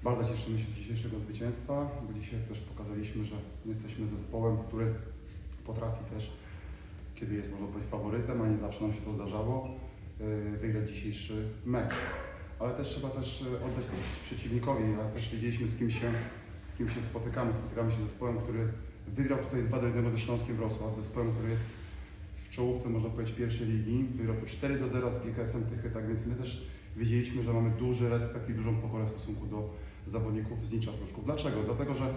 Bardzo cieszymy się z dzisiejszego zwycięstwa, bo dzisiaj też pokazaliśmy, że jesteśmy zespołem, który potrafi też, kiedy jest, można powiedzieć, faworytem, a nie zawsze nam się to zdarzało, wygrać dzisiejszy mecz. Ale też trzeba oddać to przeciwnikowi, a też wiedzieliśmy, z kim się spotykamy. Spotykamy się z zespołem, który wygrał tutaj 2-1 ze Śląskiem Wrocław, zespołem, który jest w czołówce, można powiedzieć, pierwszej ligi. Wygrał tu 4-0 z GKS-em Tychy, tak więc my też wiedzieliśmy, że mamy duży respekt i dużą pokorę w stosunku do zawodników z Nicza Pruszków. Dlaczego? Dlatego, że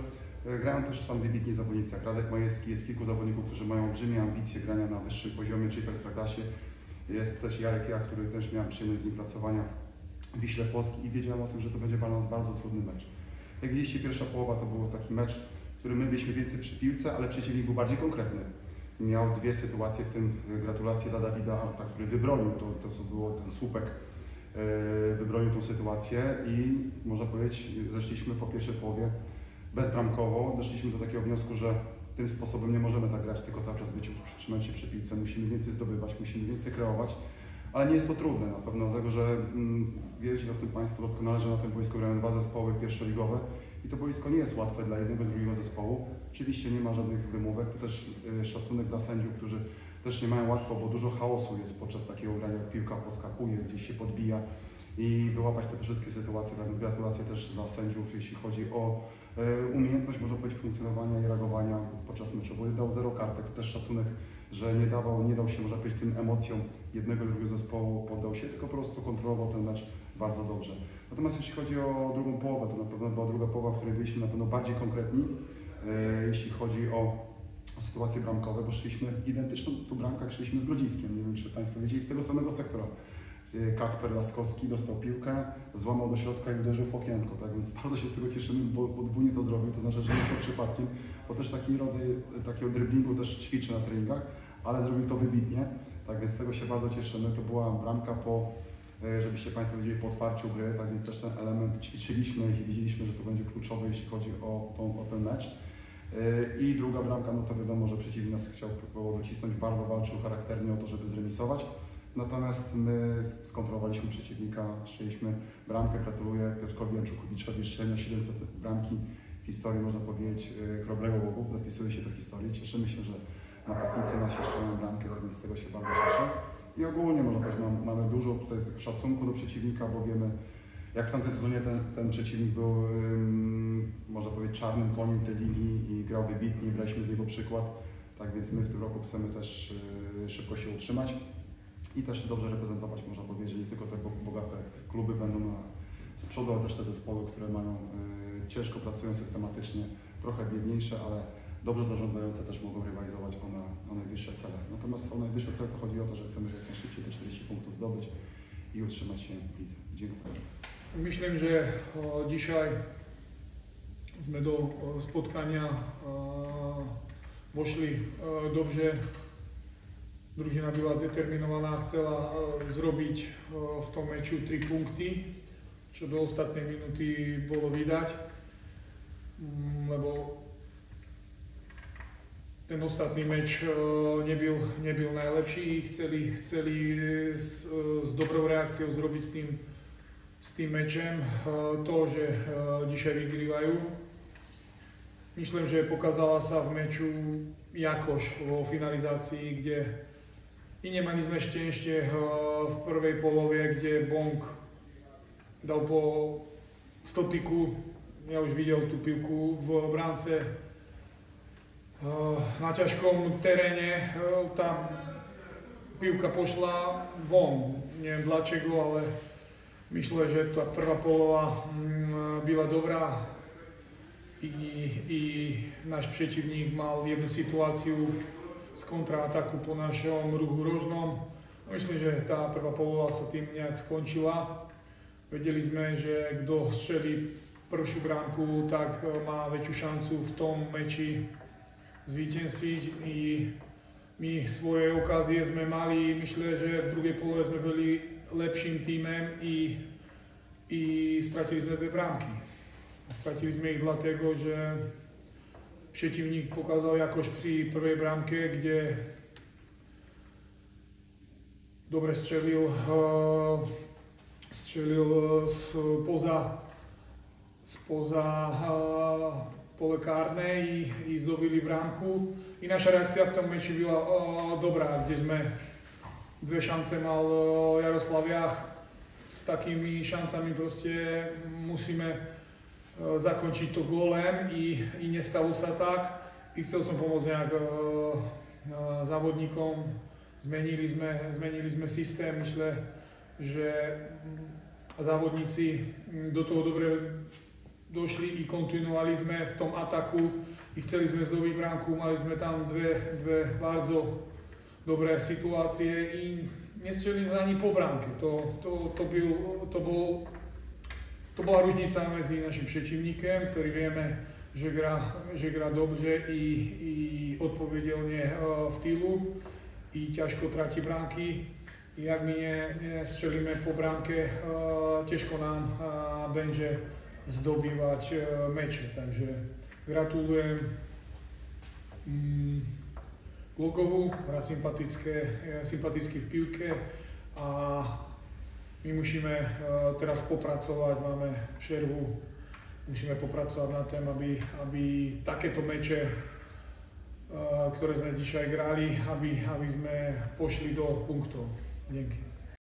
grają też tam wybitni zawodnicy, jak Radek Majewski, jest kilku zawodników, którzy mają olbrzymie ambicje grania na wyższym poziomie, czyli w Ekstraklasie. Jest też Jarek Ja, który też miałem przyjemność z nim pracowania w Wiśle Płocki i wiedziałem o tym, że to będzie dla nas bardzo trudny mecz. Jak widzieliście, pierwsza połowa to był taki mecz, w którym my byliśmy więcej przy piłce, ale przeciwnik był bardziej konkretny. Miał dwie sytuacje, w tym gratulacje dla Dawida Arta, który wybronił to co było, ten słupek, wybronił tą sytuację i można powiedzieć, zeszliśmy po pierwszej połowie bezbramkowo. Doszliśmy do takiego wniosku, że tym sposobem nie możemy tak grać, tylko cały czas trzymać się przy piłce, musimy więcej zdobywać, musimy więcej kreować, ale nie jest to trudne na pewno, dlatego że wiecie o tym Państwo doskonale, że na tym boisku grają dwa zespoły pierwszoligowe i to boisko nie jest łatwe dla jednego i drugiego zespołu. Oczywiście nie ma żadnych wymówek, to też szacunek dla sędziów, którzy też nie mają łatwo, bo dużo chaosu jest podczas takiego grania, jak piłka poskakuje, gdzieś się podbija i wyłapać te wszystkie sytuacje, tak więc gratulacje też dla sędziów, jeśli chodzi o umiejętność, można powiedzieć, funkcjonowania i reagowania podczas meczu, bo dał 0 kartek, to też szacunek, że nie dał się, można powiedzieć, tym emocjom jednego i drugiego zespołu, poddał się, tylko po prostu kontrolował ten mecz bardzo dobrze. Natomiast jeśli chodzi o drugą połowę, to na pewno była druga połowa, w której byliśmy na pewno bardziej konkretni, jeśli chodzi o sytuacje bramkowe, bo szliśmy identyczną tu bramkę, jak szliśmy z Grodziskiem. Nie wiem, czy Państwo wiedzieli, z tego samego sektora. Kacper Laskowski dostał piłkę, złamał do środka i uderzył w okienko, tak więc bardzo się z tego cieszymy, bo podwójnie to zrobił, to znaczy, że nie jest to przypadkiem, bo też taki rodzaj takiego driblingu też ćwiczy na treningach, ale zrobił to wybitnie, tak więc z tego się bardzo cieszymy. To była bramka żebyście Państwo widzieli, po otwarciu gry, tak więc też ten element ćwiczyliśmy i widzieliśmy, że to będzie kluczowe, jeśli chodzi o ten mecz. I druga bramka, no to wiadomo, że przeciwnik nas chciał próbował docisnąć, bardzo walczył charakternie o to, żeby zremisować. Natomiast my skontrolowaliśmy przeciwnika, strzeliśmy bramkę. Gratuluję Piotrkowi Janczukowiczowi strzelenia 700 bramki w historii, można powiedzieć, Chrobrego Łogów. Zapisuje się do historii. Cieszymy się, że napastnicy nasi strzelają bramkę, tak więc z tego się bardzo cieszę. I ogólnie, można powiedzieć, mamy dużo tutaj szacunku do przeciwnika, bo wiemy, jak w tamtym sezonie ten przeciwnik był, można powiedzieć, czarnym koniem tej ligi i grał wybitnie, braliśmy z niego przykład. Tak więc my w tym roku chcemy też szybko się utrzymać i też dobrze reprezentować, można powiedzieć, nie tylko te bogate kluby będą z przodu, ale też te zespoły, które ciężko pracują systematycznie, trochę biedniejsze, ale dobrze zarządzające też mogą rywalizować o najwyższe cele. Natomiast o najwyższe cele to chodzi o to, że chcemy jak najszybciej te 40 punktów zdobyć i utrzymać się w lidze. Dziękuję. Myslím, že dzisiaj sme do spotkania vošli dobře. Družina byla determinovaná, chcela zrobiť v tom meču 3 punkty, čo do ostatnej minúty bolo vydať, lebo ten ostatný meč nebyl najlepší. Chceli s dobrou reakciou zrobiť s tým mečem to, že dzisiaj vygrývajú. Myslím, že pokazala sa v meču jakož vo finalizácii, kde i nemali sme šťastie v prvej polovie, kde Bong dal po stopiku. Ja už videl tú pivku v bránce na ťažkom teréne. Tá pivka pošla von. Neviem dlačego, ale myslím, že tá prvá polova byla dobrá i náš přečivník mal jednu situáciu z kontraataku po našom ruchu rožnom. Myslím, že tá prvá polova sa tým nejak skončila. Vedeli sme, že kto střelí prvšiu bránku, tak má väčšiu šancu v tom meči zvíťaziť. I my svoje okázie sme mali, myslím, že v druhej polove sme byli lepším týmem i stratili sme 2 bránky. Stratili sme ich dlatego, že przeciwnik pokazał jakoś pri prvej bramke, kde dobre strzelil spoza spoza pole kárne i zdobili bránku. I naša reakcia v tom meči byla dobrá, kde sme dve šance mal Jaroslav Jach. S takými šancami proste musíme zakončiť to gólem i nestalo sa tak. I chcel som pomôcť nejak závodníkom. Zmenili sme systém, myslím, že závodníci do toho dobre došli i kontinuovali sme v tom ataku i chceli sme zdobiť bránku, mali sme tam dve bardzo dobré situácie i nestrelili ani po bránke. To bola ružnica medzi našim přetivníkem, ktorý vieme, že gra dobře i odpovedelne v týlu i ťažko tráti bránky. Jak my nestřelíme po bránke, těžko nám będzie zdobývať meče. Takže gratulujem Glogovu, hra sympaticky v pivke a my musíme teraz popracovať, máme šervu, musíme popracovať na tém, aby takéto meče, ktoré sme dzisiaj grali, aby sme pošli do punktov. Dzięki.